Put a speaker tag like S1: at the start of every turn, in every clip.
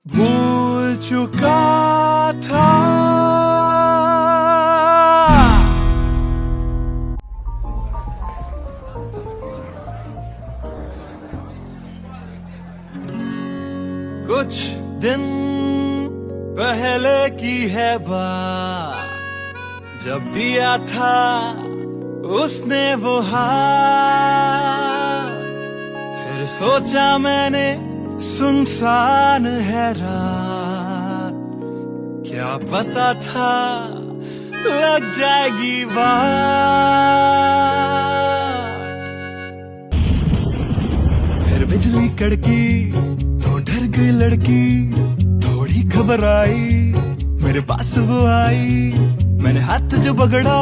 S1: भूल चुका था। कुछ दिन पहले की है बात, जब दिया था उसने वो हाथ। फिर सोचा मैंने सुनसान है रात, क्या पता था लग जाएगी बात। फिर बिजली कड़की तो डर गई लड़की, थोड़ी घबराई मेरे पास वो आई। मैंने हाथ जो पकड़ा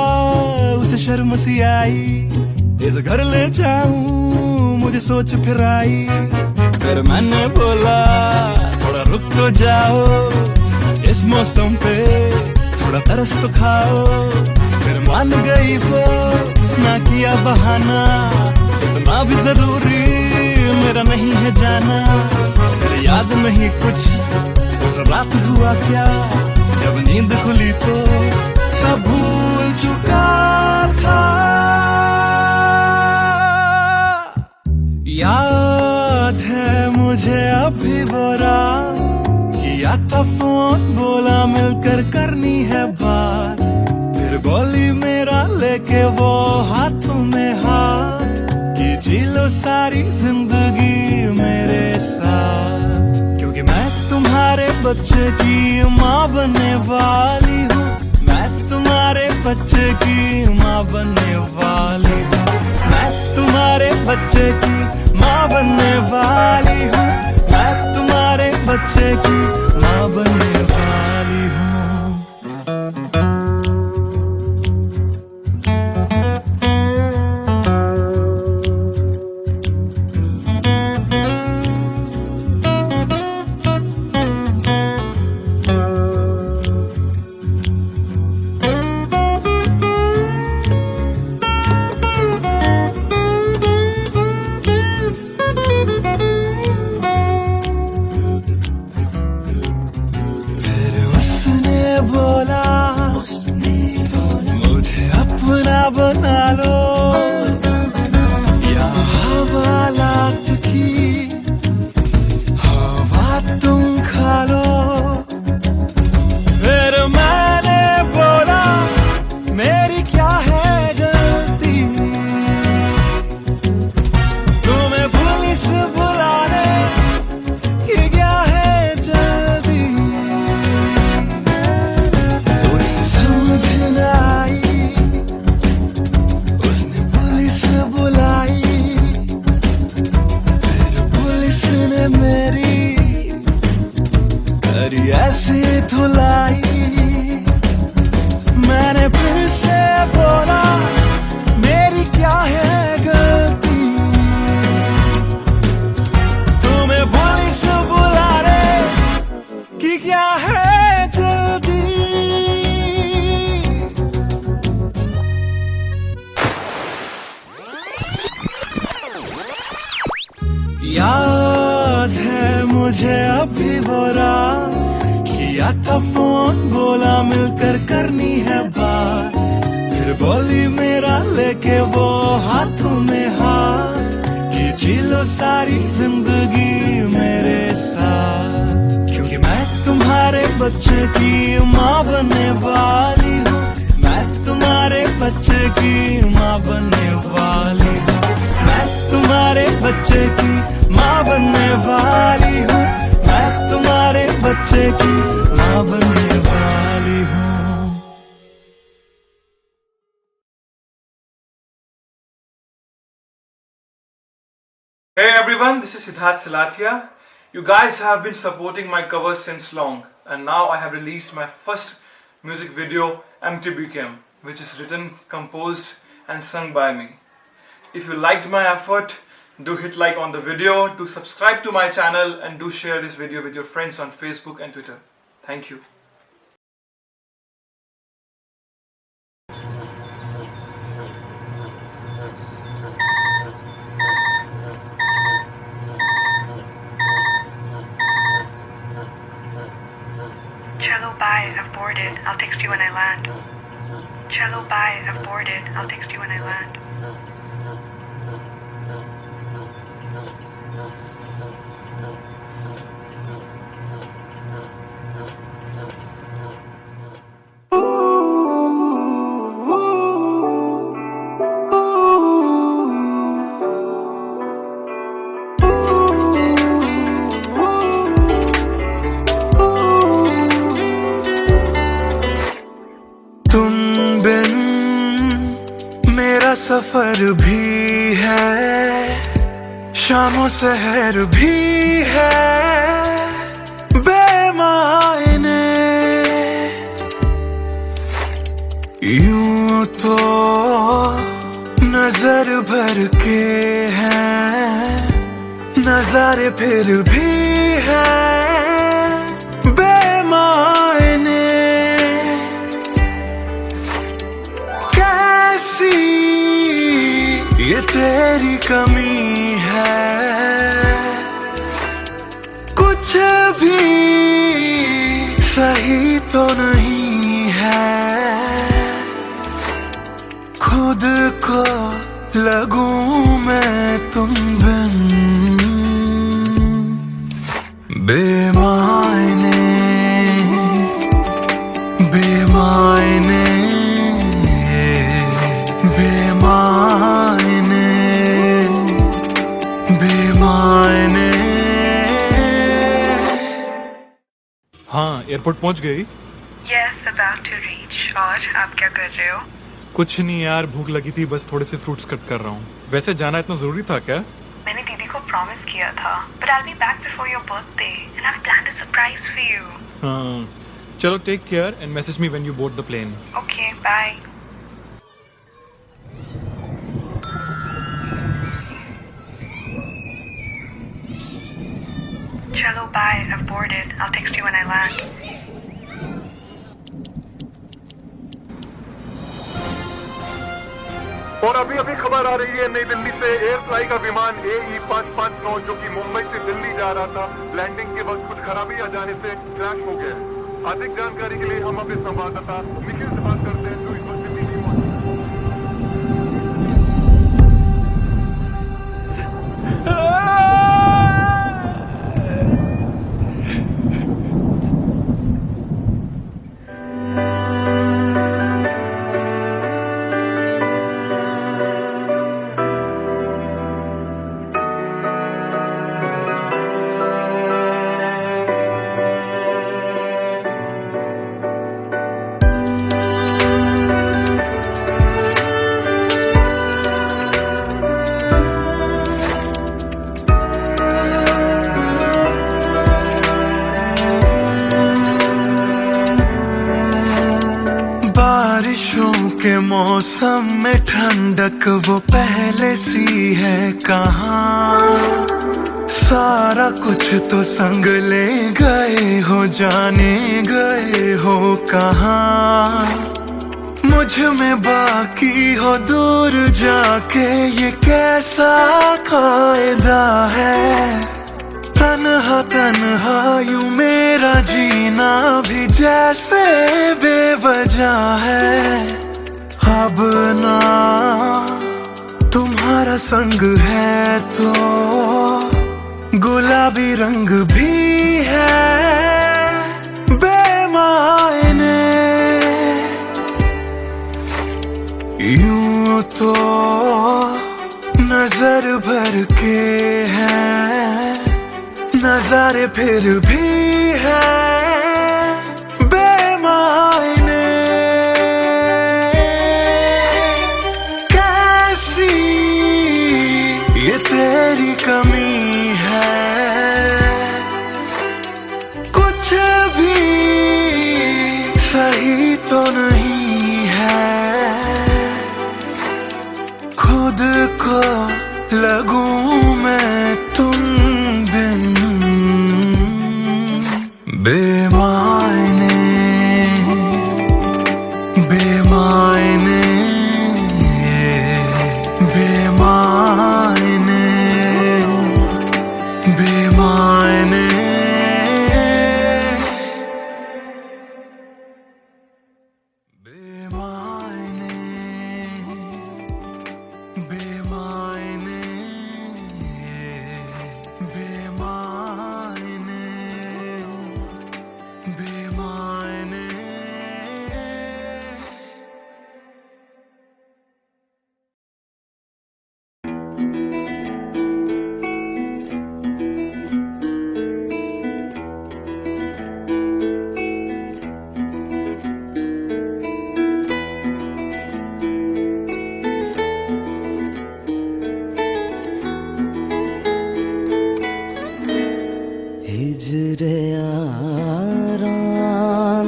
S1: उसे शर्म सी आई, इस घर ले जाऊं मुझे सोच फिर आई। फिर मैंने बोला थोड़ा रुक तो जाओ, इस मौसम पे थोड़ा तरस तो खाओ। फिर मान गई वो, ना किया बहाना, इतना भी जरूरी मेरा नहीं है जाना। फिर याद नहीं कुछ उस रात हुआ क्या, जब नींद खुली तो सब भूल चुका था। याद है मुझे अभी वो रात, किया था फोन बोला मिलकर करनी है बात। फिर बोली मेरा लेके वो हाथों में हाथ, कि जी लो सारी जिंदगी मेरे साथ। क्योंकि मैं तुम्हारे बच्चे की माँ बनने वाली हूँ, मैं तुम्हारे बच्चे की माँ बनने वाली हूँ, मैं तुम्हारे बच्चे की माँ बनने वाली हूँ, मैं तुम्हारे बच्चे की माँ बनने वाली हूँ। मुझे अपना बना लो, या हवालात की हवा तुम खा लो। फिर मैंने बोला मेरी क्या है गलती, तुम्हें पुलिस बुलाने की क्या है जल्दी। उसे समझ न आई, उसने पुलिस बुलाई। फिर पुलिस ने मेरी करी ऐसी धुलाई। मैंने फिर से बोला मेरी क्या है गलती, तुम्हें पुलिस बुलाने की क्या है जल्दी। याद है मुझे अभी वो रात, किया था फोन बोला मिलकर करनी है बात। फिर बोली मेरा लेके वो हाथों में हाथ, कि जी लो सारी जिंदगी मेरे साथ। क्योंकि मैं तुम्हारे बच्चे की माँ बनने वाली हूँ, मैं तुम्हारे बच्चे की माँ बनने वाली हूँ, मैं तुम्हारे बच्चे की माँ बनने वाली हूँ, मैं तुम्हारे बच्चे की माँ बनने वाली हूँ।
S2: Hey everyone, this is Siddharth Salatia. You guys have been supporting my covers since long, and now I have released my first music video, Empty Became, which is written, composed and sung by me. If you liked my effort, do hit like on the video, do subscribe to my channel, and do share this video with your friends on Facebook and Twitter. Thank you.
S3: Cello, bye. I've boarded. I'll text you when I land. Cello, bye. I've boarded. I'll text you when I land.
S1: तुम बिन मेरा सफर भी है, शामों सहर भी है बेमायने। यूं तो नजर भर के हैं, नजारे फिर भी हैं बेमायने। कैसी ये तेरी कमी है, कुछ भी सही तो नहीं है। खुद को लगूं मैं तुम बिन बेमायने, बेमायने, बेमायने, बेमायने। हाँ, एयरपोर्ट पहुंच गई?
S3: Yes, about to reach. और आप क्या कर रहे हो?
S2: कुछ नहीं यार, भूख लगी थी, बस थोड़े से फ्रूट्स कट कर रहा हूँ। वैसे जाना इतना जरूरी था क्या?
S3: मैंने दीदी को प्रॉमिस किया था, but I'll be back before your birthday and I've planned a surprise for you.
S2: हाँ, चलो take care and message me when you board the plane.
S3: Okay, bye. Cello, bye. I've boarded. I'll text you when I land.
S4: और अभी अभी खबर आ रही है नई दिल्ली से एयर फ्लाई का विमान AE559 जो कि मुंबई से दिल्ली जा रहा था, लैंडिंग के वक्त कुछ खराबी आ जाने से क्रैश हो गया है। अधिक जानकारी के लिए हम अपने संवाददाता निखिल से बात करते हैं जो इस वक्त दिल्ली में मौजूद है।
S1: बारिशों के मौसम में ठंडक वो पहले सी है कहाँ। सारा कुछ तो संग ले गए हो, जाने गए हो कहाँ। मुझ में बाकी हो दूर जाके, ये कैसा कायदा है। तन्हा तन्हा यूं मेरा जीना भी जैसे बेवजह है। अब ना तुम्हारा संग है तो गुलाबी रंग भी है बेमायने। यूं तो नजर भर के हैं, नजारे फिर भी हैं बेमायने। कैसी ये तेरी कमी है, कुछ भी सही तो नहीं है। खुद को लगूं मैं तुम बिन बेमायने, बेमायने, बेमायने, बेमायने।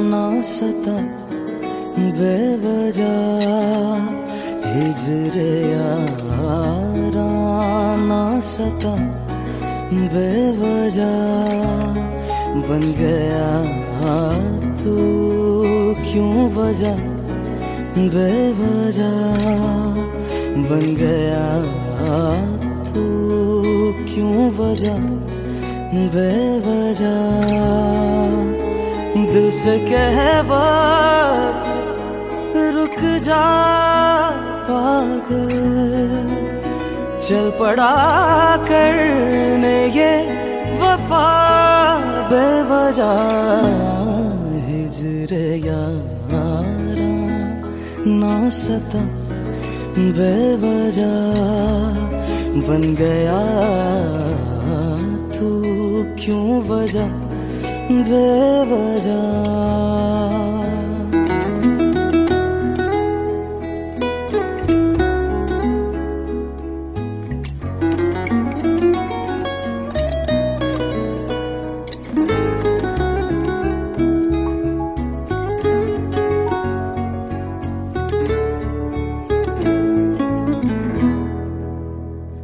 S5: ना सता बेवजह, हिजरे यारा ना सता बेवजह, बन गया तू क्यों वजह, बेवजह बन गया तू क्यों वजह, बेवजह दिल से कह वक्त रुक जा पागल, चल पड़ा करने ये वफा बेवजह, हिजरे यारा ना सता बेवजह, बन गया तू क्यों वजह, बेवजह।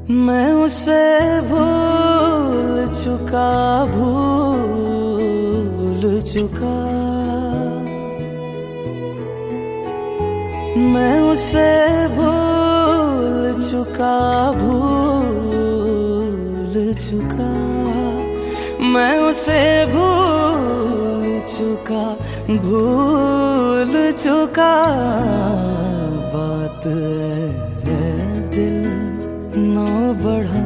S5: मैं उसे भूल चुका, भूल चुका, मैं उसे भूल चुका, भूल चुका, मैं उसे भूल चुका, भूल चुका, बात है दिल ना बढ़ा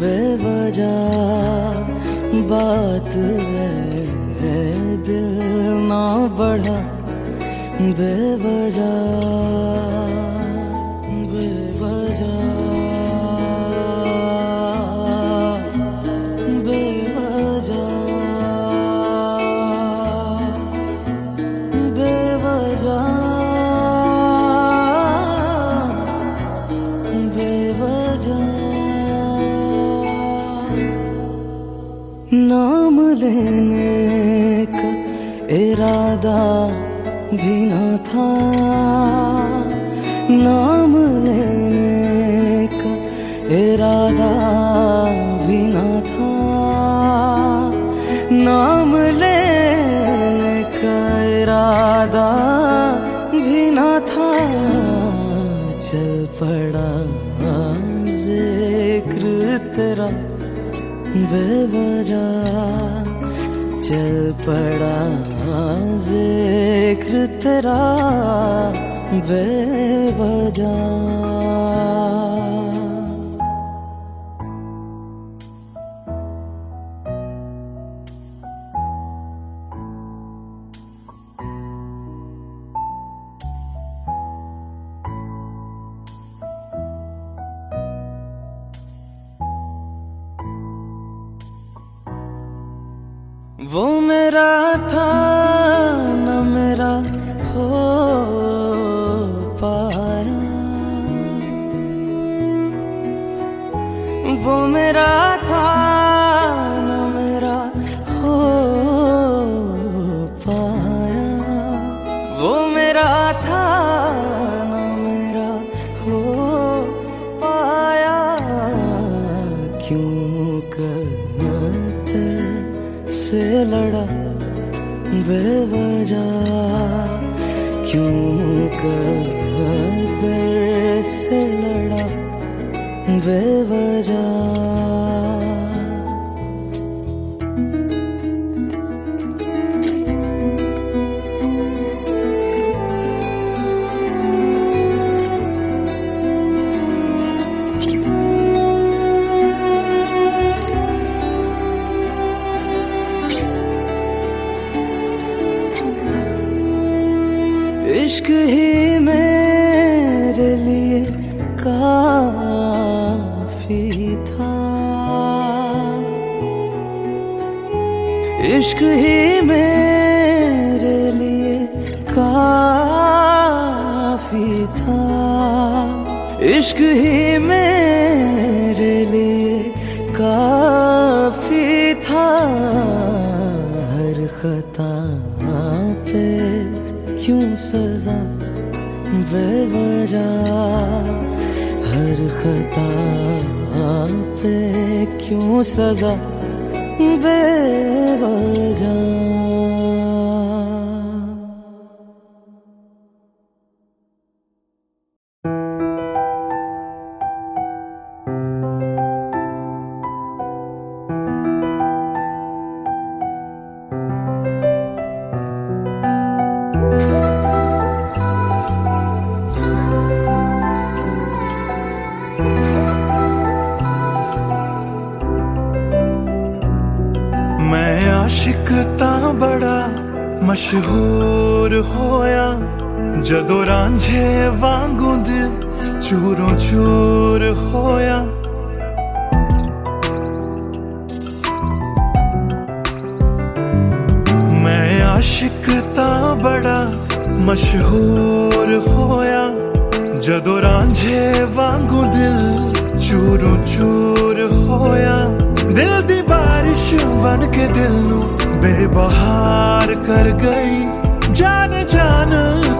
S5: बेवजह, बात है दिल ना बढ़ा बेवजह, बेवजह, बेवजह, बेवजह, नाम लेने का इरादा भी न था, नाम लेने का इरादा भी न था, नाम लेने का इरादा भी न था, चल पड़ा जिक्र तेरा बेवजह, चल पड़ा जिक्र तेरा बेवजह। वो मेरा था न मेरा हो पाया, वो मेरा था न मेरा हो पाया, वो मेरा था न मेरा हो पाया, क्यों कर से लड़ा बेवजह, क्यों कर से लड़ा बेवजह। इश्क ही मेरे लिए काफी था, इश्क ही मेरे लिए काफी था, इश्क ही मेरे लिए काफी था, खता पे क्यों सजा बेवजह, हर खता पे क्यों सजा बेवजह।
S1: मैं आशिक तां बड़ा मशहूर होया, जदों रांझे वांगू दिल चूरों चूर होया। मैं आशिक तां बड़ा मशहूर होया, जदों रांझे वांगू दिल चूरों चूर होया। दिल दी बारिश बन के दिल नू बेबहार कर गई, जान जान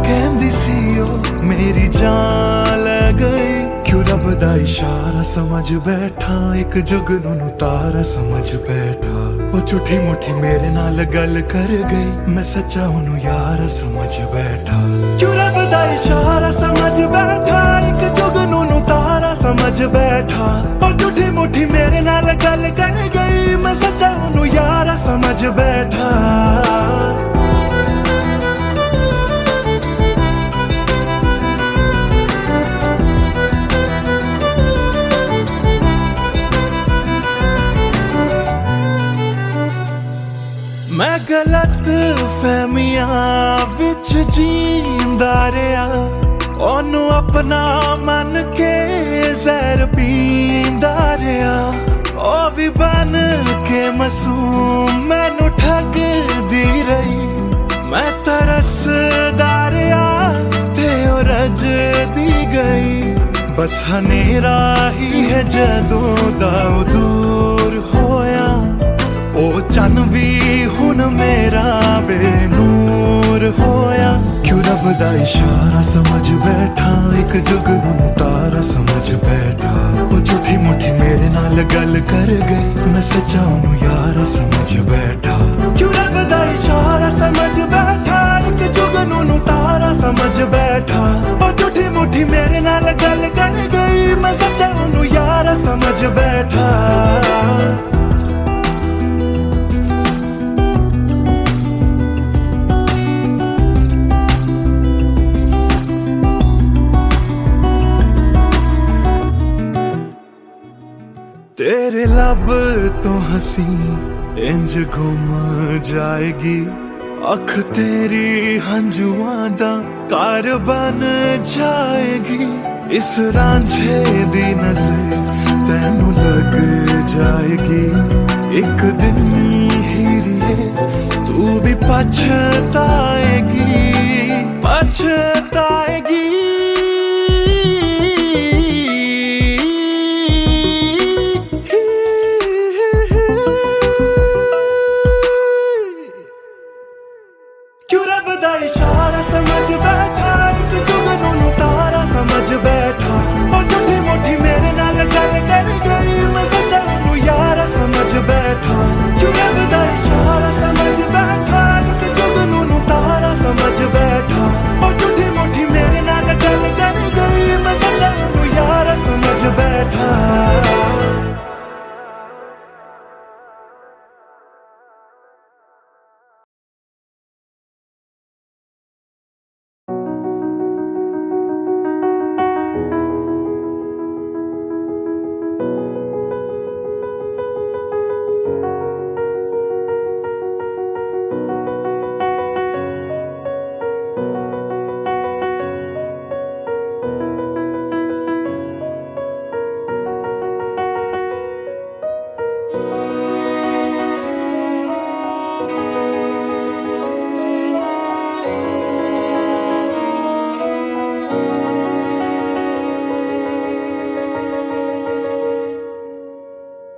S1: कहंदी सी ओ मेरी जान ले गई। क्यों रब दा इशारा समझ बैठा, एक जुगनू नू तारा समझ बैठा। ओ झूठी मुठी मेरे नाल गल कर गई, मैं सच्चा ओनू यारा समझ बैठा। क्यों रब दा इशारा समझ बैठा, एक जुगनू नू तारा समझ बैठा। ओ झूठी मुठी मेरे नाल गल कर गई, मैं सच्चा ओनू यारा समझ बैठा। मैं गलत फहमियां विच जींदा रहा, ओनू अपना मन के जहर पींदा रहा। ओ भी बन के मासूम मैनू ठगदी रही, मैं तरसदा रहा ते ओ रजदी गई। बस हनेरा ही है जदों दा ओ दूर होया, ओ चन भी हुन मेरा बेनूर होया। क्यों रब दा इशारा समझ बैठा, एक जुगनू नू तारा समझ बैठा। ओ झूठी मुठी मेरे नाल गल कर गई, मैं सच्चा ओनू यारा समझ बैठा। क्यों रब दा इशारा समझ बैठा, एक जुगनू नू तारा समझ बैठा। ओ झूठी मुठी मेरे नाल गल कर गई, मैं सच्चा ओनू यारा समझ बैठा। तेरे लब तो हंसी इंज गुम जाएगी, अख तेरी हंजुआं दा कार बन जाएगी। इस रांझे दी नजर तैनू लग जाएगी, एक दिन हीरिए तू भी पछताएगी, पछताएगी। क्यों रब दा इशारा समझ बैठा, एक जुगनू नू तारा समझ बैठा। ओ झूठी मुठी मेरे नाल गल कर गई, मैं सच्चा ओनू यारा समझ बैठा। क्यों रब दा इशारा समझ बैठा, एक जुगनू नू तारा समझ बैठा। ओ झूठी मुठी मेरे नाल गल कर गई, मैं सच्चा ओनू यारा समझ बैठा।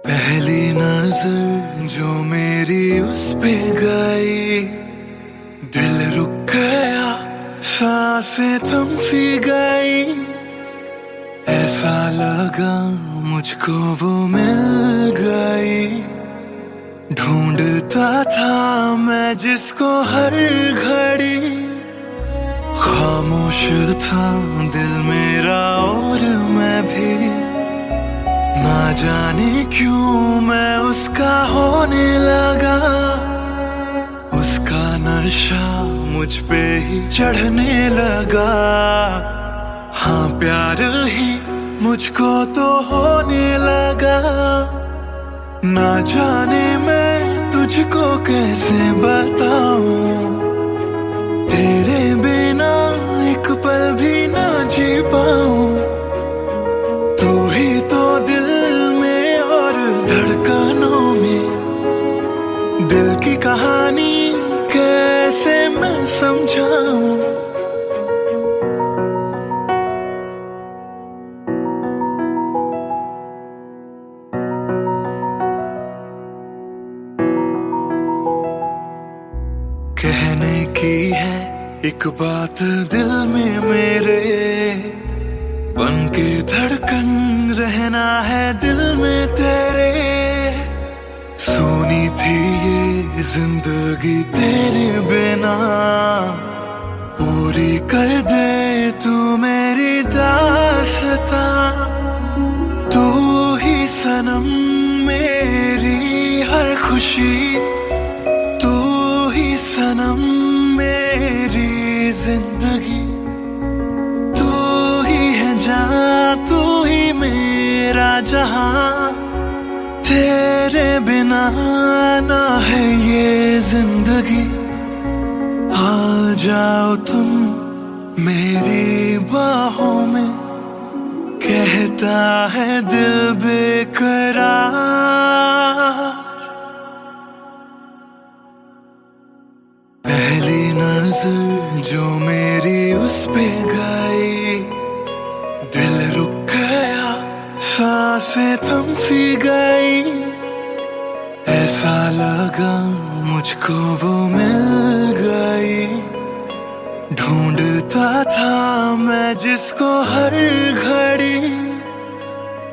S1: पहली नजर जो मेरी उस पे गई, गई, दिल रुक गया, सांसें थम सी गई। ऐसा लगा मुझको वो मिल गई, ढूंढता था मैं जिसको हर घड़ी। खामोश था दिल मेरा और मैं भी, ना जाने क्यों मैं उसका होने लगा। उसका नशा मुझ पे ही चढ़ने लगा। हाँ प्यार ही मुझको तो होने लगा। ना जाने मैं तुझको कैसे बताऊं, तेरे बिना एक पल भी ना जी पाऊं। तू ही तो दिल में और धड़कनों में, दिल की कहानी कैसे मैं समझाऊं। कहने की है एक बात दिल में मेरे, बन के धड़कन रहना है दिल में तेरे। सुनी थी ये जिंदगी तेरे बिना, पूरी कर दे तू मेरी दास्तां। तू ही सनम मेरी हर खुशी, तू ही सनम मेरी जिंदगी। तू ही है जान, तू ही मेरा जहां। तेरे बिना ना है ये जिंदगी। आ जाओ तुम मेरी बाहों में, कहता है दिल बेकरार। पहली नजर जो मेरी उस पे गई, दिल रुक गया, सांसें थम सी गई। ऐसा लगा मुझको वो मिल गई, ढूंढता था मैं जिसको हर घड़ी।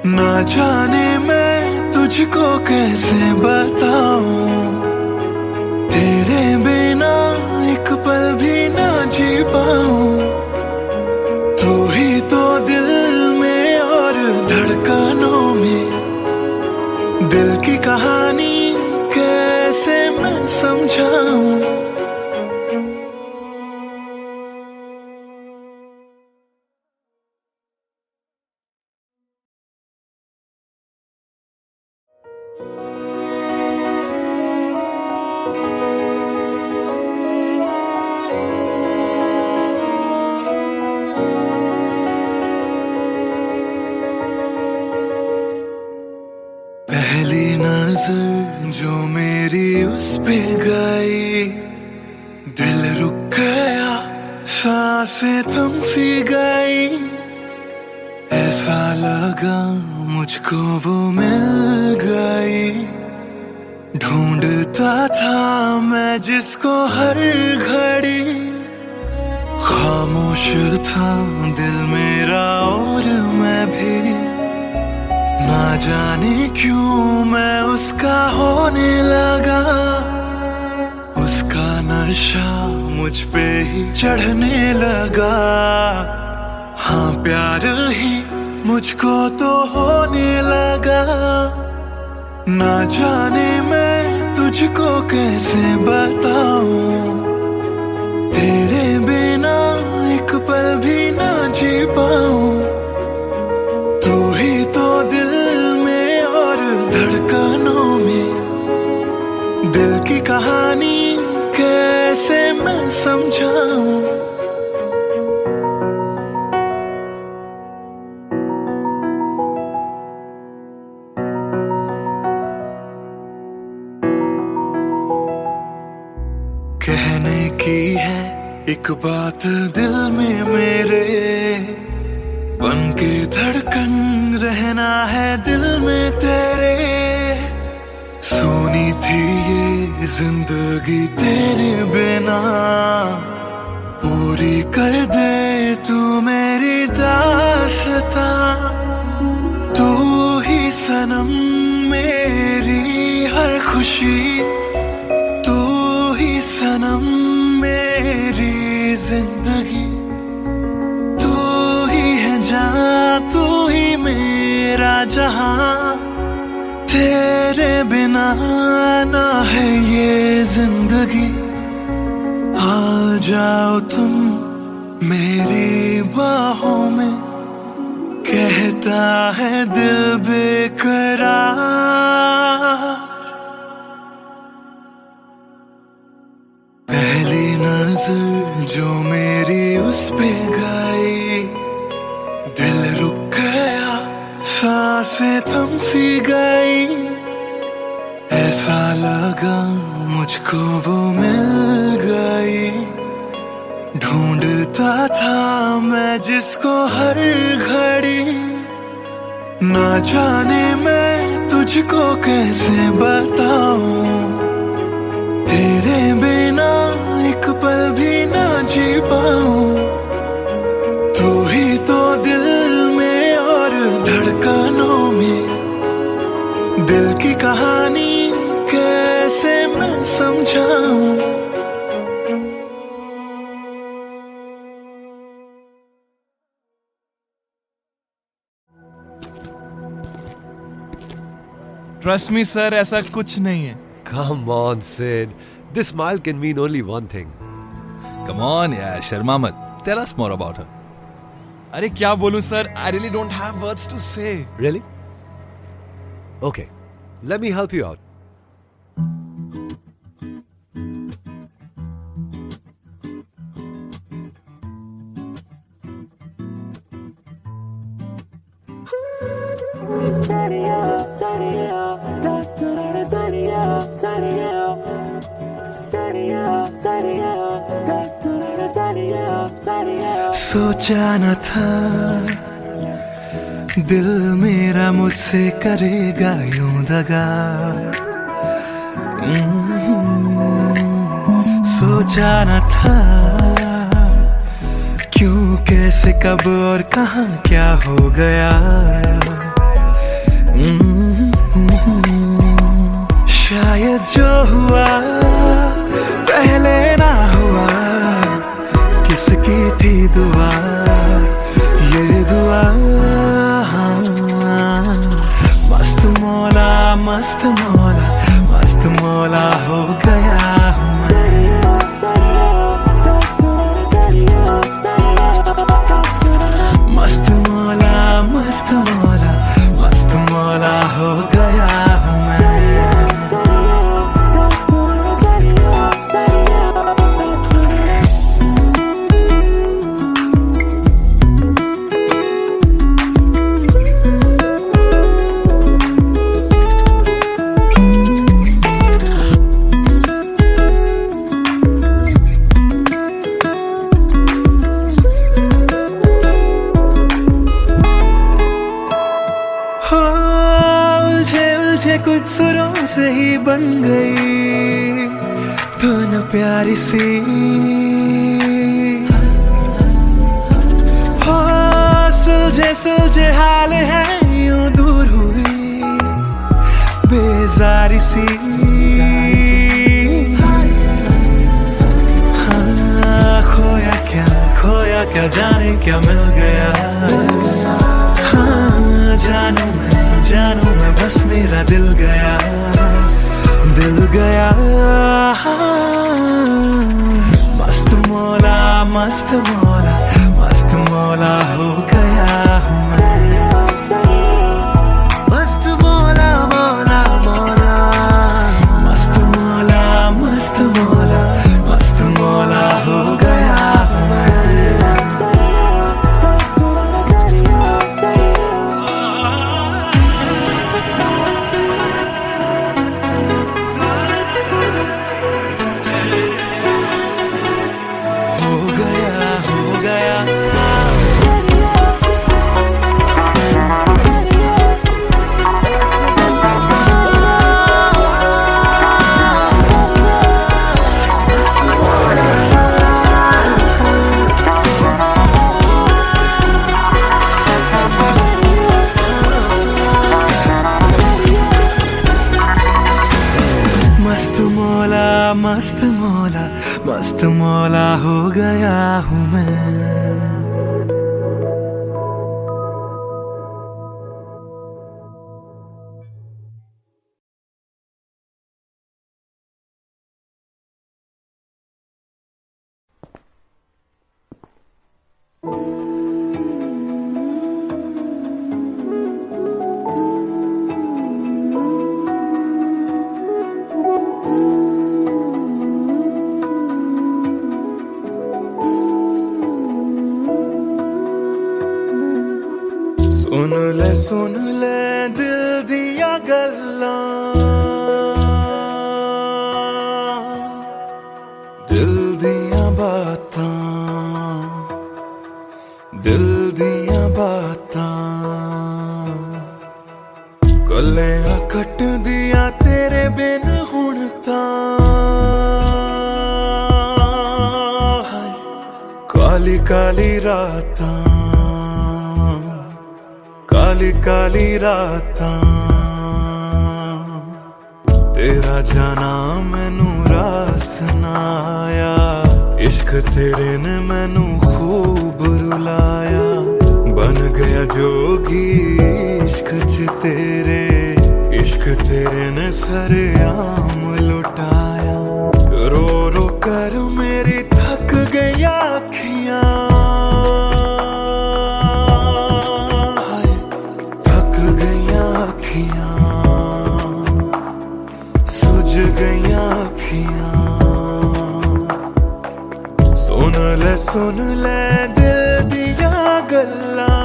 S1: ना जाने मैं तुझको कैसे बताऊं, तेरे बिना एक पल भी ना जी पाऊं। तू ही तो दिल में और धड़कनों में, दिल की कहानी कैसे मैं समझाऊं। पहली नजर जो मेरी उस पे गई, दिल रुक गया, सांसें थम सी गई। ऐसा लगा मुझको वो मिल गई, ढूंढता था मैं जिसको हर घड़ी। खामोश था दिल मेरा और मैं भी, ना जाने क्यों मैं उसका होने लगा। उसका नशा मुझ पे ही चढ़ने लगा। हाँ प्यार ही मुझको तो होने लगा। ना जाने मैं तुझको कैसे बताऊं, तेरे बिना एक पल भी ना जी पाऊं। तू ही तो दिल में और धड़कनों में, दिल की कहानी कैसे मैं समझाऊं। कहने की है एक बात दिल में मेरे, बन के धड़कन रहना है दिल में तेरे। सुनी थी ये जिंदगी तेरे बिना पूरी कर दे तू मेरी दास्तां। तू ही सनम मेरी हर खुशी, तू ही सनम मेरी जिंदगी। तू ही है जान, तू ही मेरा जहां। तेरे बिना ना है ये जिंदगी। आ जाओ तुम मेरी बाहों में, कहता है दिल बेकरार। पहली नजर जो मेरी उस पे गई, दिल रुक गया, सांसें थम सी गई। ऐसा लगा मुझको वो मिल गई। ढूंढता था मैं जिसको हर घड़ी, ना जाने मैं तुझको कैसे बताऊं। तेरे बिना एक पल भी ना जी पाऊं। तू ही तो दिल में और धड़कनों में, दिल की कहानी कैसे मैं समझाऊं।
S6: ट्रस्ट मी सर, ऐसा कुछ नहीं है।
S7: Come on, Sid. This smile can mean only one thing.
S6: Come on यार, शर्मा मत। Tell us more about her. अरे क्या बोलूं sir, I really don't have words to say.
S7: Really? Okay, let me help you out.
S1: सोचा न था दिल मेरा मुझसे करेगा यूं दगा। सोचा न था क्यों, कैसे, कब और कहां क्या हो गया। शायद जो हुआ पहले ना हुआ, किसकी थी दुआ, ये दुआ। मस्त मौला, मस्त मौला, मस्त मौला हो गया हूँ मैं। मस्त मौला, मस्त मौला, मस्त मौला हो गया हूँ मैं। कुछ सुरों से ही बन गई धुन प्यारी सी। हो सुलझे सुलझे हाल है यूं दूर हुई बेजारी सी। हाँ, खोया क्या जाने क्या मिल गया। हाँ, जानू मैं बस मेरा दिल गया, दिल गया। मस्त मौला, मस्त मौला, मस्त मौला हो गया हूँ मैं। मस्त मौला, मौला मौला, मस्त मौला, मस्त मौला, मस्त मौला हो गया हूँ मैं। हो मस्त मौला हो गया हूँ मैं। सुन ले दिल दिया गल्लां, दिल दिया बातां, दिल दिया बातां। कलियां कट दिया तेरे बिन हुण तां, काली काली रातां, काली काली रातां। तेरा जाना मैनू रास ना आया, इश्क तेरे ने मैनू खूब रुलाया। बन गया जोगी इश्क च तेरे, इश्क तेरे ने सरेआम लुटाया। रो रो कर मेरी थक गई अखियां, सुझ गईयां अखियां। सुन ले दिल दिया गल्लां,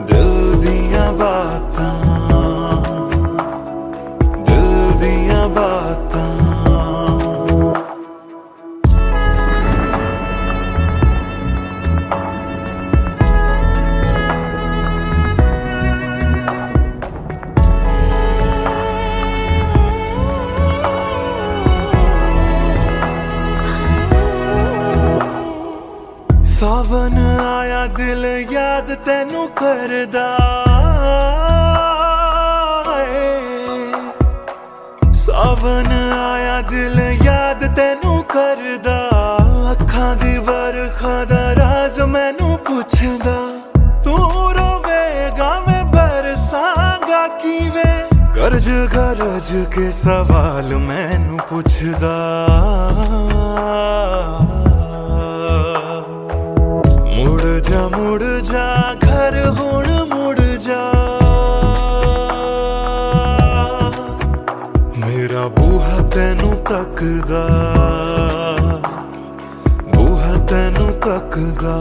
S1: दिल दिया बातां, दिल दिया बातां। सावन आया दिल याद तैनू करदा, सावन आया दिल याद तैनू करदा। अखां दी बरखा दा राज मैनू पुछदा, तू रोवेगा मैं बरसांगा किवें। गरज गरज के सवाल मैनू पुछदा, मुड़ जा घर हुण मुड़ जा। मेरा बूहा तैनू तकदा, बूहा तैनू तकदा।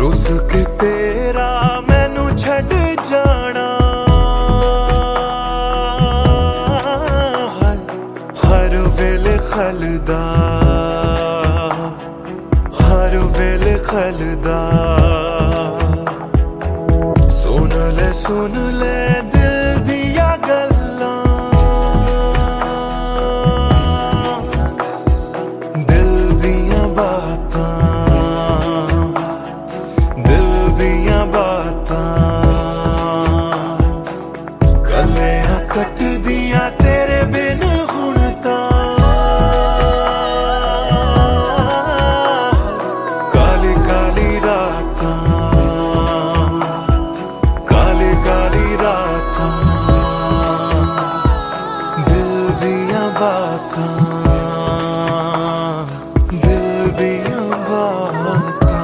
S1: रुस के तेरा मैनू छड़ जाना, हर वेले खलदा, हर वेले खलदा। सुन ले दिल दिया गल्लां, दिल दिया बातां, दिल दिया बातां। कलियां कट दिया तेरे बिन हुण तां, काली काली रातां, काली काली रातां। दिल दिया बातां, दिल दिया बातां।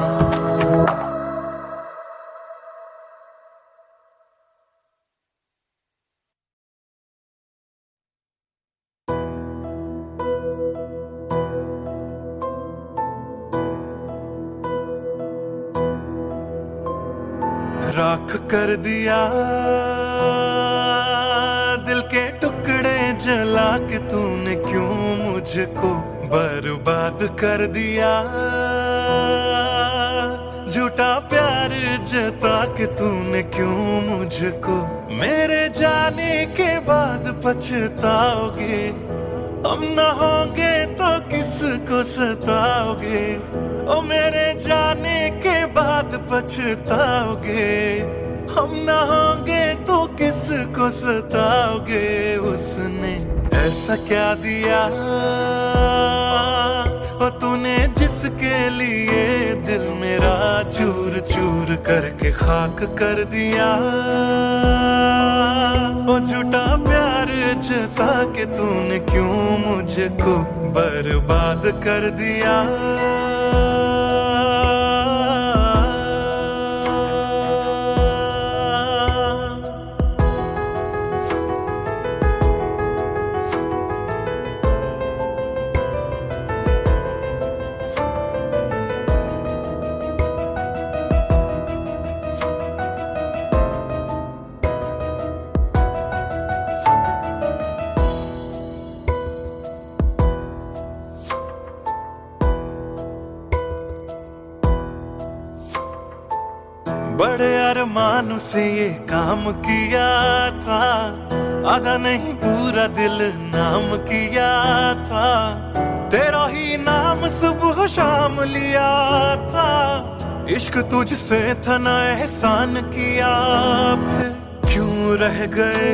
S1: राख कर दिया दिल के टुकड़े जला के तूने क्यों मुझको बर्बाद कर दिया। झूठा प्यार जता के तूने क्यों मुझको, मेरे जाने के बाद पछताओगे। हम न होंगे तो किसको सताओगे, ओ मेरे जाने के बाद पछताओगे। हम ना होंगे तो किसको सताओगे, उसने ऐसा क्या दिया ओ तूने जिसके लिए दिल मेरा चूर चूर करके खाक कर दिया। ओ झूठा प्यार जता के तूने क्यों मुझको बर्बाद कर दिया। बड़े अरमान से ये काम किया था, आधा नहीं पूरा दिल नाम किया था। तेरा ही नाम सुबह शाम लिया था, इश्क तुझसे था ना एहसान किया। फिर क्यों रह गए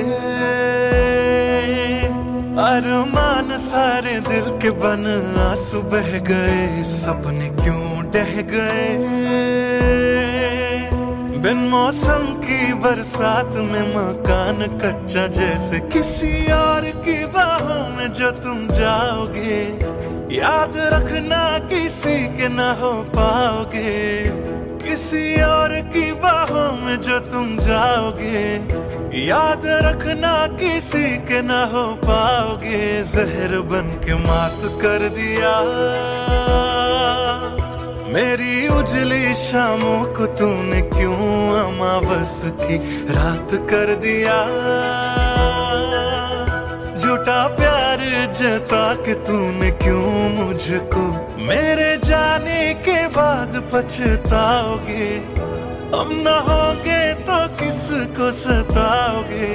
S1: अरमान सारे दिल के बन आंसू बह गए, सपने क्यों ढह गए। बिन मौसम की बरसात में मकान कच्चा जैसे किसी और की बाहों में जो तुम जाओगे, याद रखना किसी के ना हो पाओगे। किसी और की बाहों में जो तुम जाओगे, याद रखना किसी के ना हो पाओगे। जहर बन के मात कर दिया मेरी उजली शामों को तूने क्यों अमावस की रात कर दिया। झूठा प्यार जता के तूने क्यों मुझको मेरे जाने के बाद पछताओगे। हम न होंगे तो किसको सताओगे,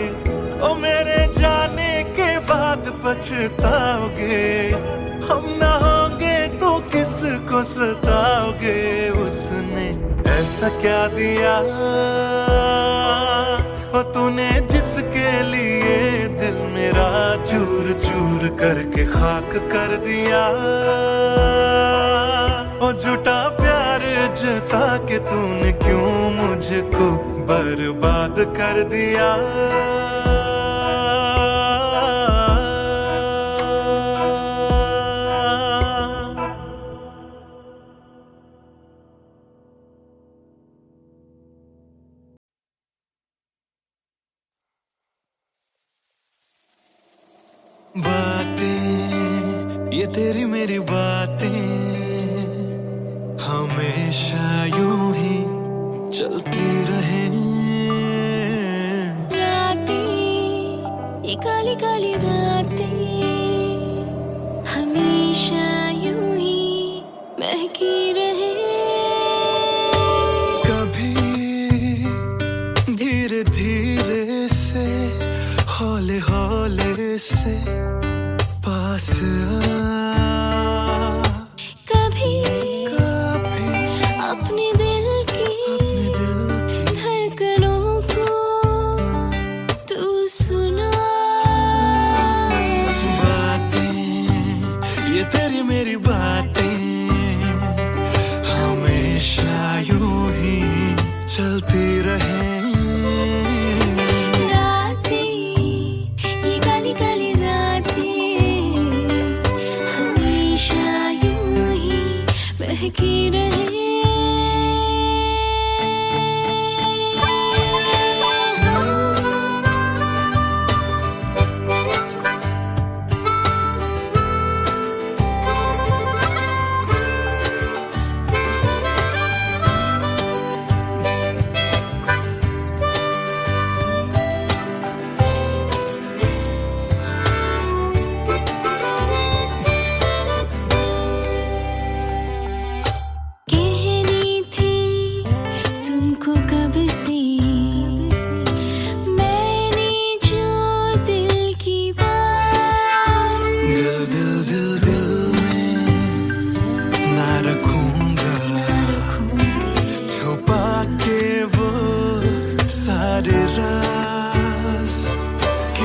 S1: ओ मेरे जाने के बाद पछताओगे। हम न होंगे तो किसको सताओगे, उसने ऐसा क्या दिया ओ तूने जिसके लिए दिल मेरा चूर चूर करके खाक कर दिया। ओ झूठा प्यार जता के तूने क्यों मुझको बर्बाद कर दिया। बातें ये तेरी मेरी बातें हमेशा यूं ही चलती रहे।
S8: रातें ये काली काली रातें हमेशा यूं ही महकी रहे।
S1: कभी धीरे धीरे से हौले हौले से पास आ,
S8: कभी अपने दिल की धड़कनों को तू सुना।
S1: बातें ये तेरी मेरी बातें हमेशा यूं ही चलती रहे।
S8: रातें ये काली काली रातें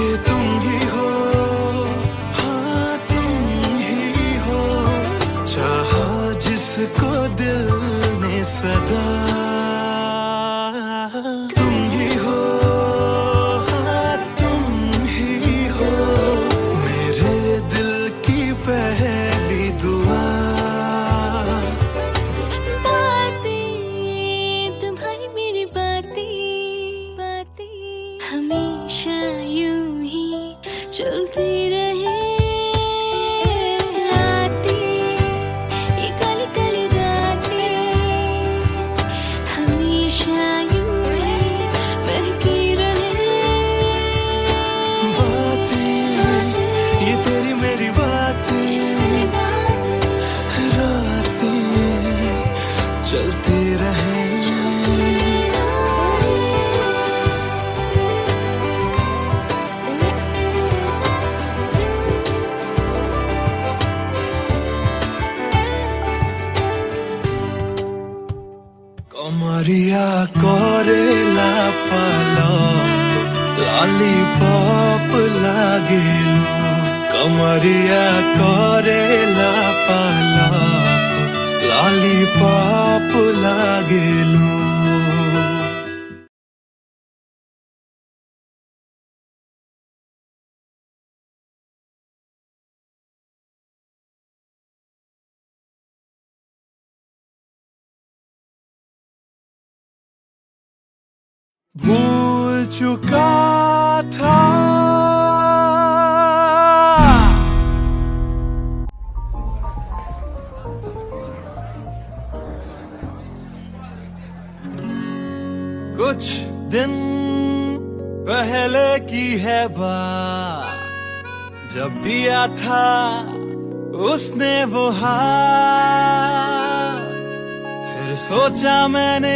S1: ये तुम ही हो, हाँ तुम ही हो, चाहा जिसको दिल ने सदा। तुम ही हो, हाँ तुम ही हो, मेरे दिल की पहली दुआ।
S8: बातें तुम्हारी मेरी बातें बातें हमेशा यूं ही चलती रहे। रातें ये काली काली रातें हमेशा यूं ही बहकी रहे।
S1: बातें ये तेरी मेरी बातें, रातें चलती रहे। कमरिया कोरेला पालो लॉलीपॉप लागेलू। कमरिया कोरेला पालो लॉलीपॉप लागेलू। भूल चुका था कुछ दिन पहले की है बात, जब दिया था उसने वो हाथ। फिर सोचा मैंने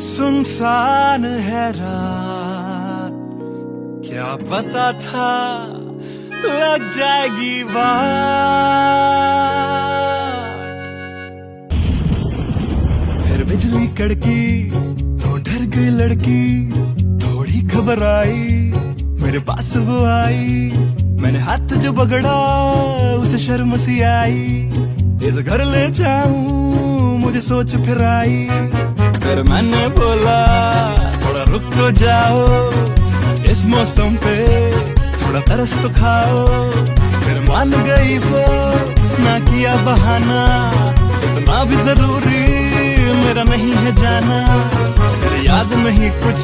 S1: सुनसान है रात, क्या पता था लग जाएगी बात। फिर बिजली कड़की तो डर गई लड़की, थोड़ी घबराई मेरे पास वो आई। मैंने हाथ जो पकड़ा उसे शर्म सी आई। इस घर ले जाऊं मुझे सोच फिर आई। फिर मैंने बोला थोड़ा रुक तो जाओ, इस मौसम पे थोड़ा तरस तो खाओ। फिर मान गई वो, ना किया बहाना, इतना भी जरूरी मेरा नहीं है जाना। फिर याद नहीं कुछ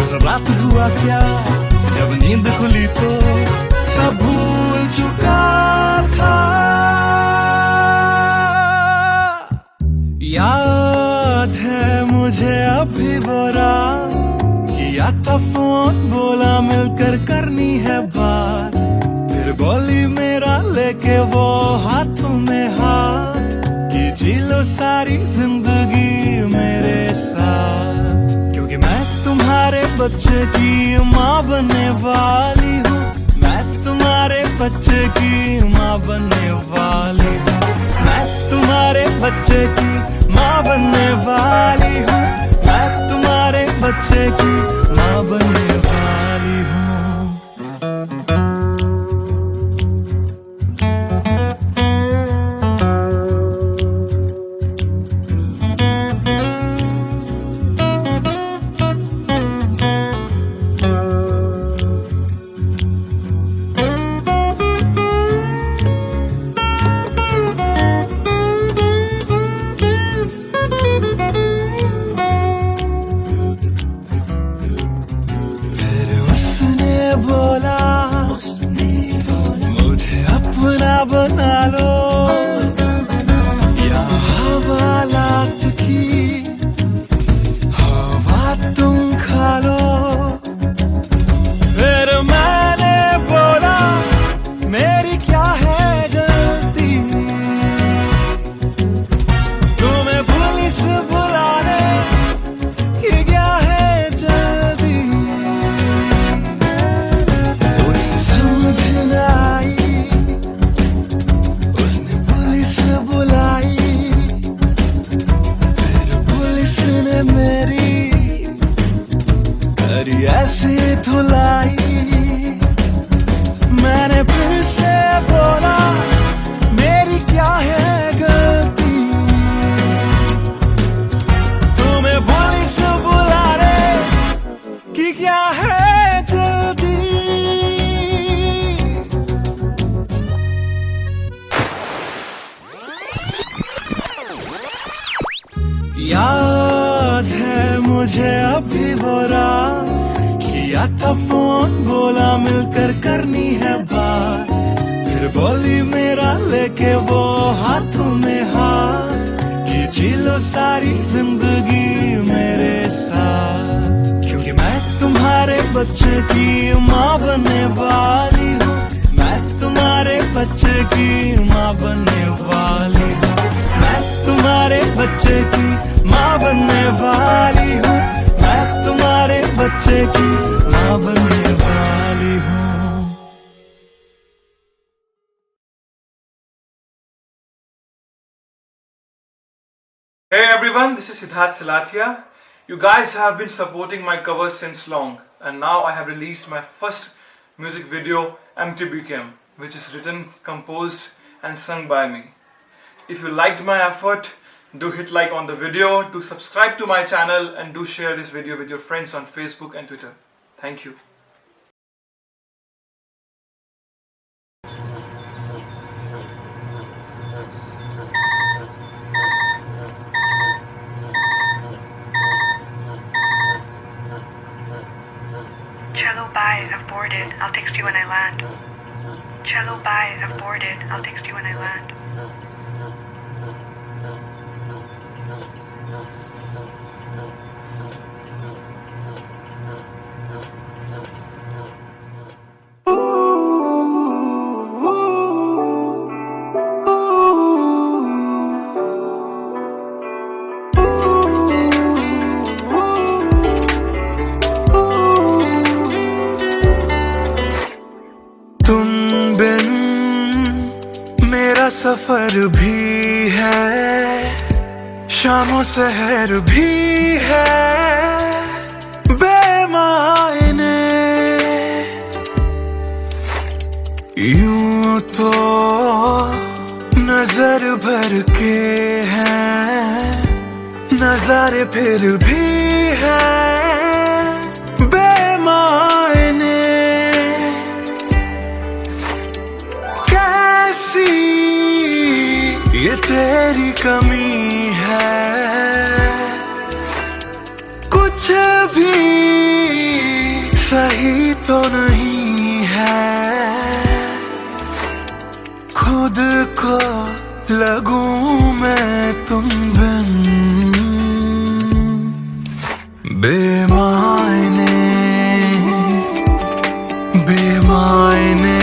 S1: उस रात हुआ क्या, जब नींद खुली तो सब भूल चुका था। याद है मुझे अभी वो रात, किया था फोन बोला मिलकर करनी है बात। फिर बोली मेरा लेके वो हाथों में हाथ, कि जी लो सारी जिंदगी मेरे साथ। क्योंकि मैं तुम्हारे बच्चे की माँ बनने वाली हूँ, मैं तुम्हारे बच्चे की माँ बनने वाली हूँ। मैं तुम्हारे बच्चे की माँ बनने वाली हूँ, मैं तुम्हारे बच्चे की माँ बनने वाली हूँ। था फोन, बोला मिलकर करनी है बात। फिर बोली मेरा लेके वो हाथों में हाथ, कि जी लो सारी जिंदगी मेरे साथ। क्योंकि मैं तुम्हारे बच्चे की माँ बनने वाली हूँ, मैं तुम्हारे बच्चे की माँ बनने वाली हूँ, मैं तुम्हारे बच्चे की माँ बनने वाली हूँ, मैं तुम्हारे बच्चे की माँ बनने वाली हूँ।
S2: Hey everyone, this is Siddharth Salathia. You guys have been supporting my covers since long, and now I have released my first music video, MTBKM, which is written, composed and sung by me. If you liked my effort, do hit like on the video, do subscribe to my channel, and do share this video with your friends on Facebook and Twitter. Thank you.
S3: Cello, bye, I've boarded. I'll text you when I land. Cello, bye, I've boarded. I'll text you when I land.
S1: तुम बिन मेरा सफर भी है, शामों सहर भी है, बेमायने। यूं तो नजर भर के हैं नजारे, फिर भी है बेमायने। कैसी ये तेरी कमी है, कुछ भी सही तो नहीं है। खुद को लगूं मैं तुम बिन बेमायने, बेमायने,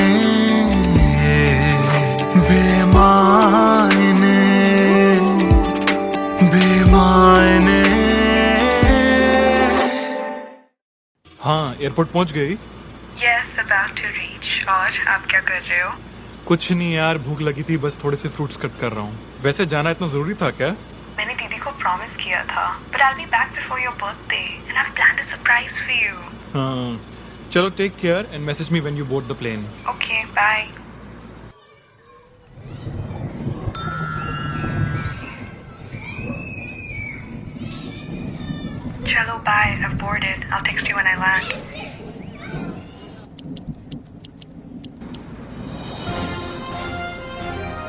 S1: बेमायने, बेमायने।
S2: हाँ, एयरपोर्ट पहुंच गई?
S3: Yes, about to reach. और आप क्या कर रहे हो?
S2: कुछ नहीं यार, भूख लगी थी, बस थोड़े से फ्रूट्स कट कर रहा हूँ। वैसे जाना इतना जरूरी था क्या?
S3: मैंने दीदी को प्रॉमिस किया था, but I'll be back before your birthday, and I've planned a surprise for you.
S2: हाँ, चलो take care and message me when you board the plane.
S3: Okay, bye. Cello, bye, I've boarded. I'll text you when I land.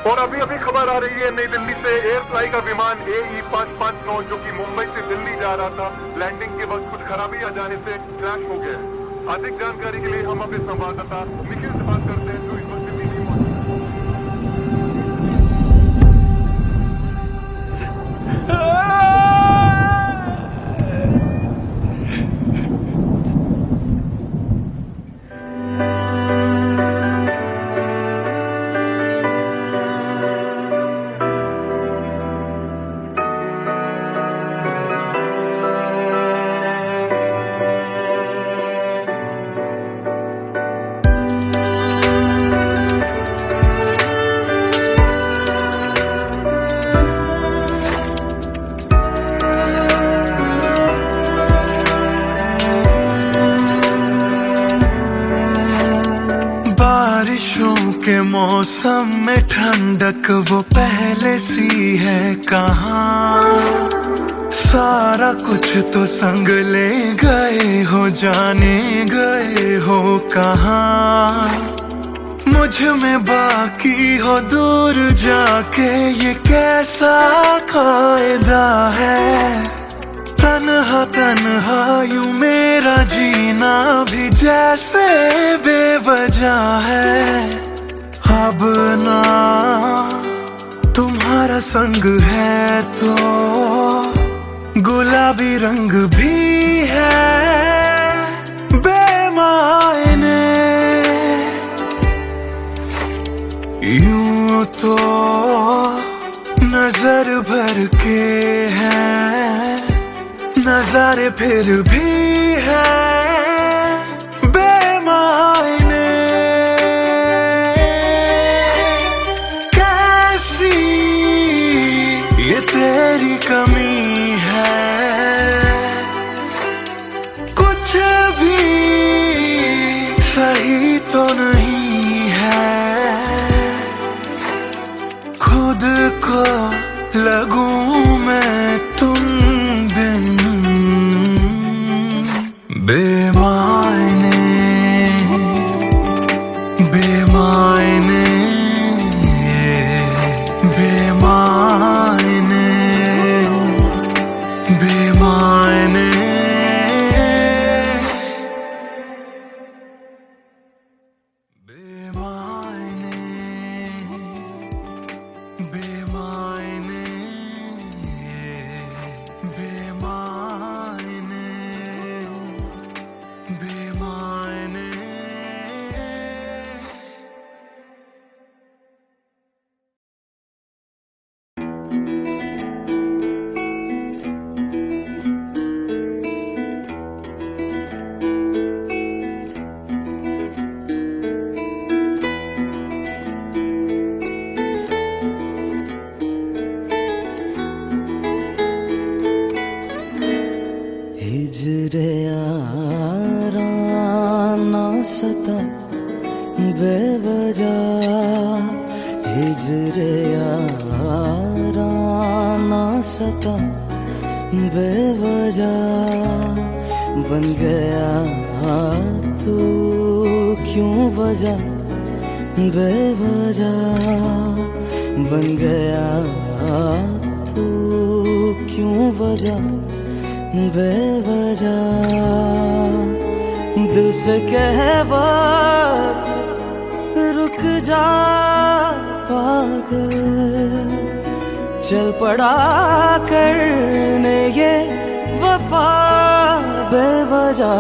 S4: और अभी अभी खबर आ रही है नई दिल्ली से, एयर फ्लाई का विमान AE559 जो कि मुंबई से दिल्ली जा रहा था, लैंडिंग के वक्त कुछ खराबी आ जाने से क्रैश हो गया। अधिक जानकारी के लिए हम अपने संवाददाता निखिल से बात करते हैं, जो इस वक्त दिल्ली में मौजूद
S1: के मौसम में ठंडक वो पहले सी है कहाँ। सारा कुछ तो संग ले गए हो, जाने गए हो कहाँ। मुझ में बाकी हो दूर जाके, ये कैसा कायदा है। तन्हा तन्हा यूं मेरा जीना भी जैसे बेवजह है। अब ना तुम्हारा संग है तो गुलाबी रंग भी है बेमायने। यूं तो नजर भर के हैं नजारे फिर भी है बेमायने। कैसी ये तेरी कमी है, कुछ भी सही तो नहीं है। खुद को लगूं मैं तुम बिन बेमायने बेमायने बेमायने बेमायने।
S5: हिजरे यारा ना सता बेवजह, हिजरे यारा ना सता बेवजह। बन गया तू क्यों वजह बेवजह, बन गया तू क्यों वजह बेवजह। दिल से कह वक्त रुक जा पागल, चल पड़ा करने ये वफा बेवजह।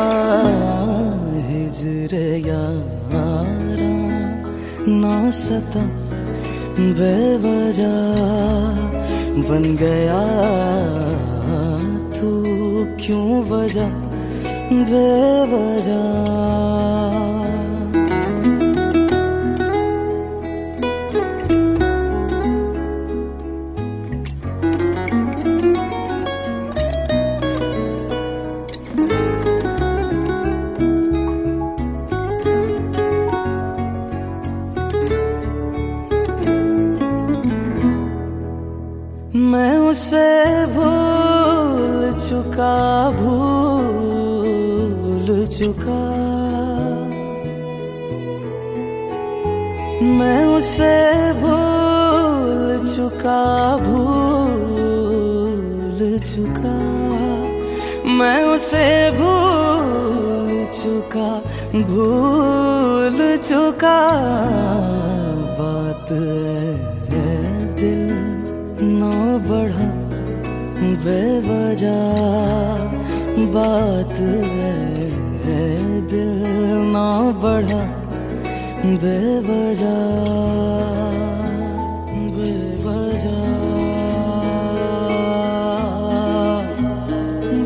S5: हिजरे यारा ना सता बेवजह, बन गया तू क्यों वजह बेवजह। मैं उसे भूल चुका भूल चुका, मैं उसे भूल चुका भूल चुका, मैं उसे भूल चुका भूल चुका। बात है दिल ना बढ़ा बेवजह, बात है दिल ना बढ़ा बेवजह बेवजह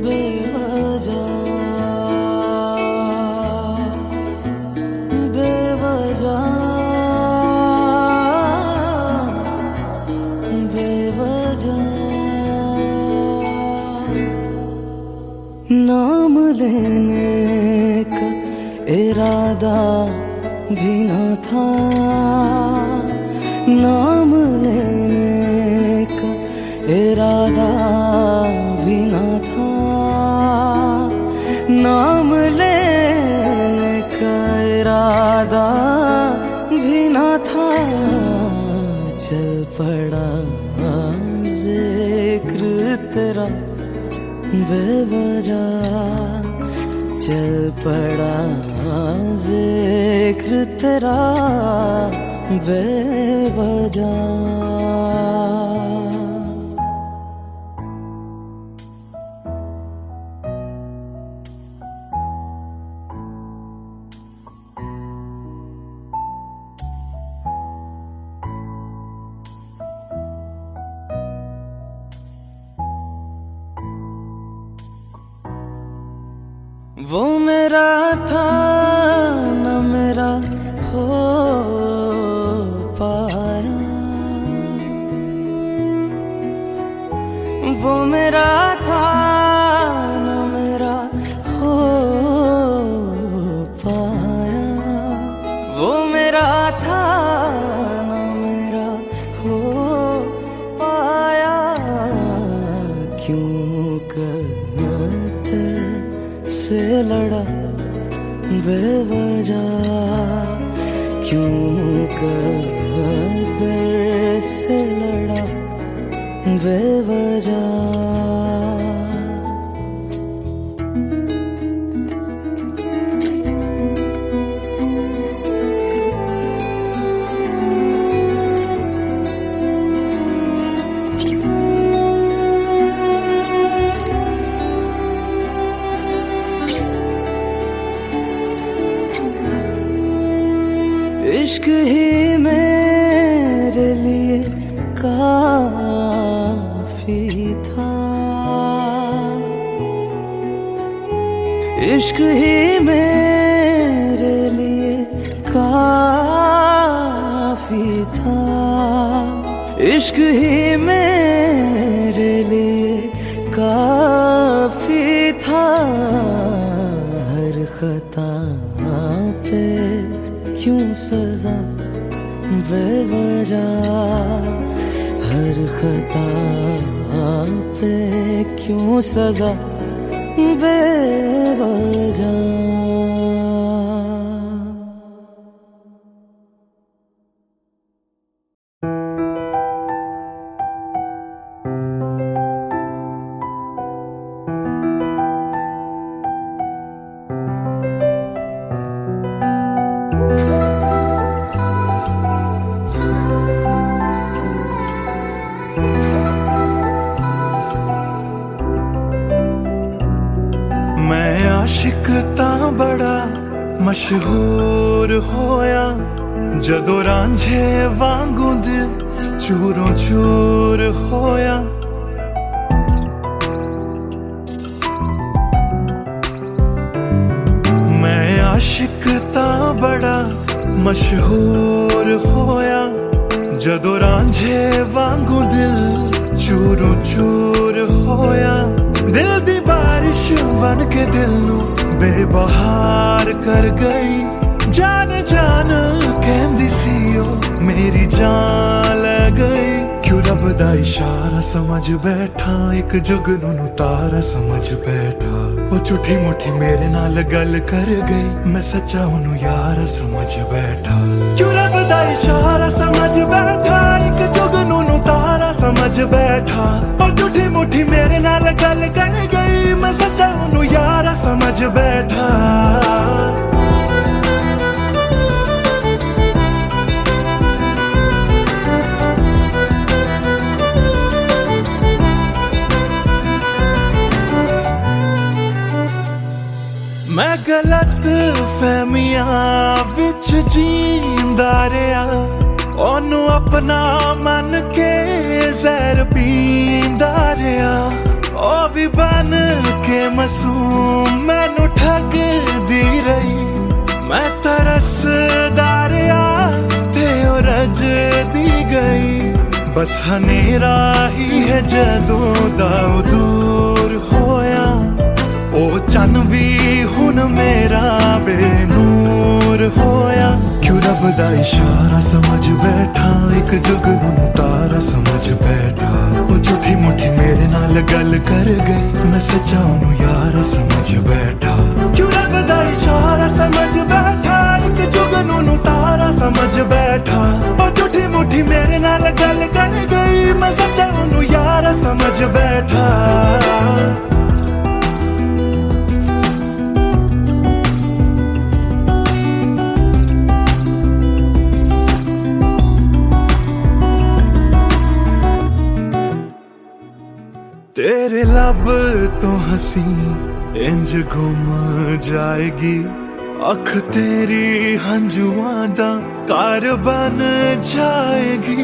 S5: बेवजह बेवजह बेवजह। नाम लेने का इरादा भी न था, नाम लेने का इरादा भी न था, नाम लेने का इरादा भी न था। चल पड़ा जिक्र तेरा बेवजह चल पड़ा जिक्र तेरा बेवजह। वो मेरा था न मेरा हो पाया, वो मेरा था न मेरा हो पाया, वो मेरा था न मेरा हो पाया। क्यों कर से लड़ा बेवजह, क्यों कर से लड़ा बेवजह। इश्क ही मेरे लिए काफी था, इश्क ही मेरे लिए काफी था, इश्क ही मेरे लिए काफी था। हर खता पे क्यों सजा बेवजह, हर खता पे क्यों सजा बेवजह।
S1: मैं आशिक तां बड़ा मशहूर होया, जदों रांझे वांगू दिल चूरों चूर होया। मैं आशिक तां बड़ा मशहूर होया, जदों रांझे वांगू दिल चूरों चूर होया। दिल दी बारिश बन के दिल नू बेबहार कर गई, जान जान कहंदी सी ओ मेरी जान ले गई। क्यों रब दा इशारा समझ बैठा, एक जुगनू तारा समझ बैठा। वो झूठी मुठी मेरे नाल गल कर गई, मैं सच्चा ओनू यार समझ बैठा। क्यों रब दा इशारा समझ बैठा, एक जुगनू तारा समझ बैठा। वो झूठी मुठी मेरे नाल गल कर गई, मैं सच्चा ओनू यार समझ बैठा। मैं गलत फहमियां विच जींदा रहा, ओनू अपना मन के जहर पींदा रहा। ओ भी बन के मासूम मैनू ठगदी रही, मैं तरसदा रहा ते ओ रजदी गई। बस हनेरा ही है जदों दा दूर होया, ओ चन भी हुन मेरा बेनूर होया। क्यों रब दा इशारा समझ बैठा, एक जुगनू तारा समझ बैठा। वो झूठी मुठी मेरे नाल गल कर गई, मैं सच्चा ओनू यारा समझ बैठा। क्यों रब दा इशारा समझ बैठा, एक जुगनू तारा समझ बैठा। वो झूठी मुठी मेरे नाल गल कर गई, मैं सच्चा ओनू यारा समझ बैठा। अब तो हंसी इंज गुम जाएगी, अख तेरी हंजुआं दा कार बन जाएगी।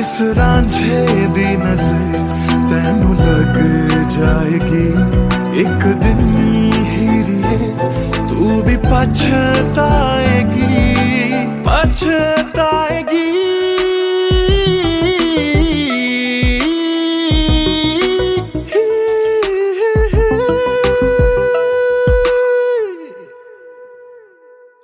S1: इस रांझे दी नजर तैनू लग जाएगी, एक दिन हीरिए तू भी पछताएगी, पछताएगी।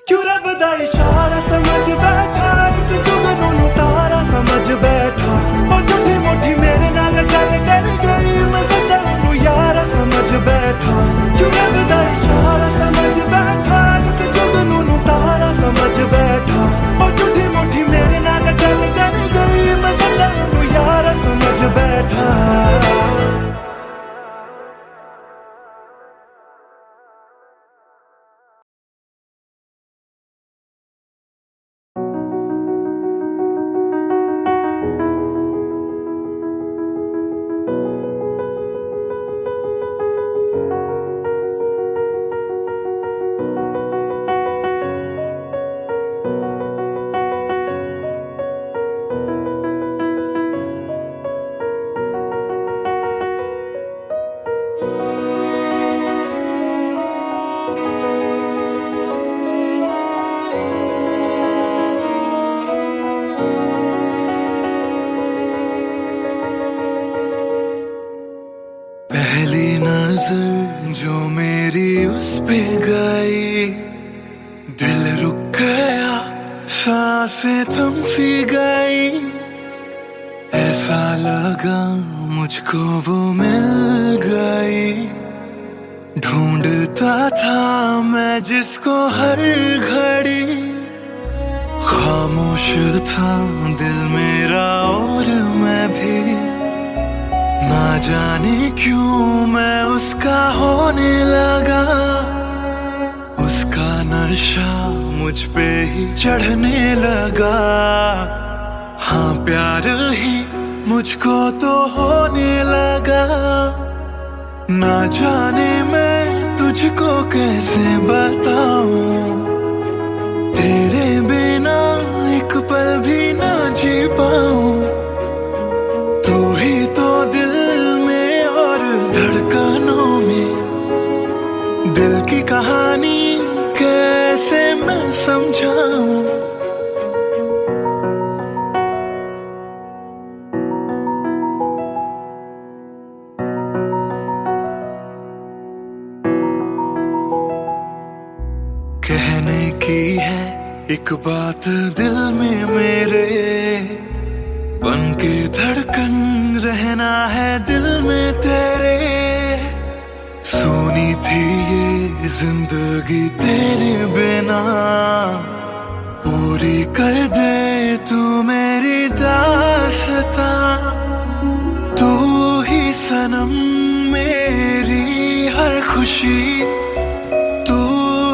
S1: क्यों रब दा इशारा समझ बैठा, एक जुगनू नू तारा समझ बैठा। ओ झूठी मुठी मेरे नाल गल कर गई, मैं सच्चा नू यारा समझ बैठा। क्यों रब दा इशारा समझ बैठा, एक जुगनू नू तारा समझ बैठा। ओ झूठी मुठी मेरे नाल गल कर गई, मैं सच्चा नू यारा समझ बैठा। पहली नजर जो मेरी उस पे गई, दिल रुक गया, सांसें थम सी गई। ऐसा लगा मुझको वो मिल गई, ढूंढता था मैं जिसको हर घड़ी। खामोश था दिल मेरा और मैं भी, ना जाने क्यों मैं उसका होने लगा। उसका नशा मुझ पे ही चढ़ने लगा, हाँ प्यार ही मुझको तो होने लगा। ना जाने मैं तुझको कैसे बताऊं, तेरे बिना एक पल भी ना जी पाऊं। तू ही तो दिल में और धड़कनों में, दिल की कहानी कैसे मैं समझाऊं। कहने की है एक बात दिल में मेरे, बन के धड़कन रहना है दिल में तेरे। सोनी थी ये जिंदगी तेरे बिना, पूरी कर दे तू मेरी दास्तां। तू ही सनम मेरी हर खुशी, तू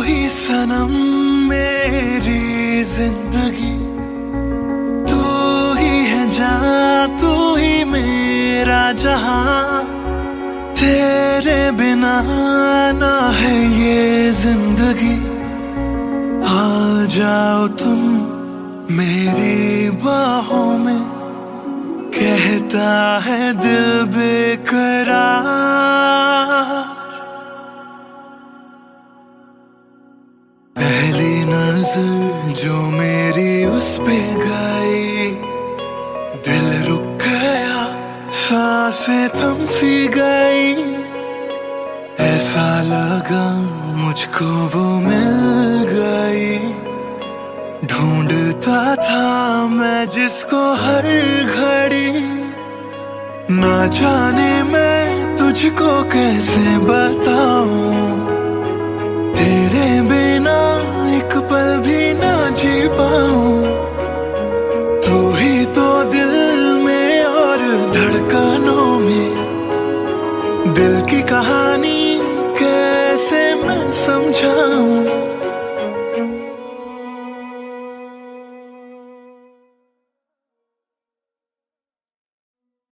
S1: ही सनम मेरी जिंदगी। तू ही है जान, तू ही मेरा जहां, तेरे बिना ना है ये जिंदगी। आ जाओ तुम मेरी बाहों में, कहता है दिल बेकरार। पहली नजर जो मेरी उस पे गई, दिल रुक गया, सांसें थम सी गई। ऐसा लगा मुझको वो मिल गई, ढूंढता था मैं जिसको हर घड़ी। ना जाने मैं तुझको कैसे बताऊं, तेरे बिना एक पल भी ना जी पाऊं। तू ही तो दिल में और धड़कनों में, दिल की कहानी कैसे मैं समझाऊं।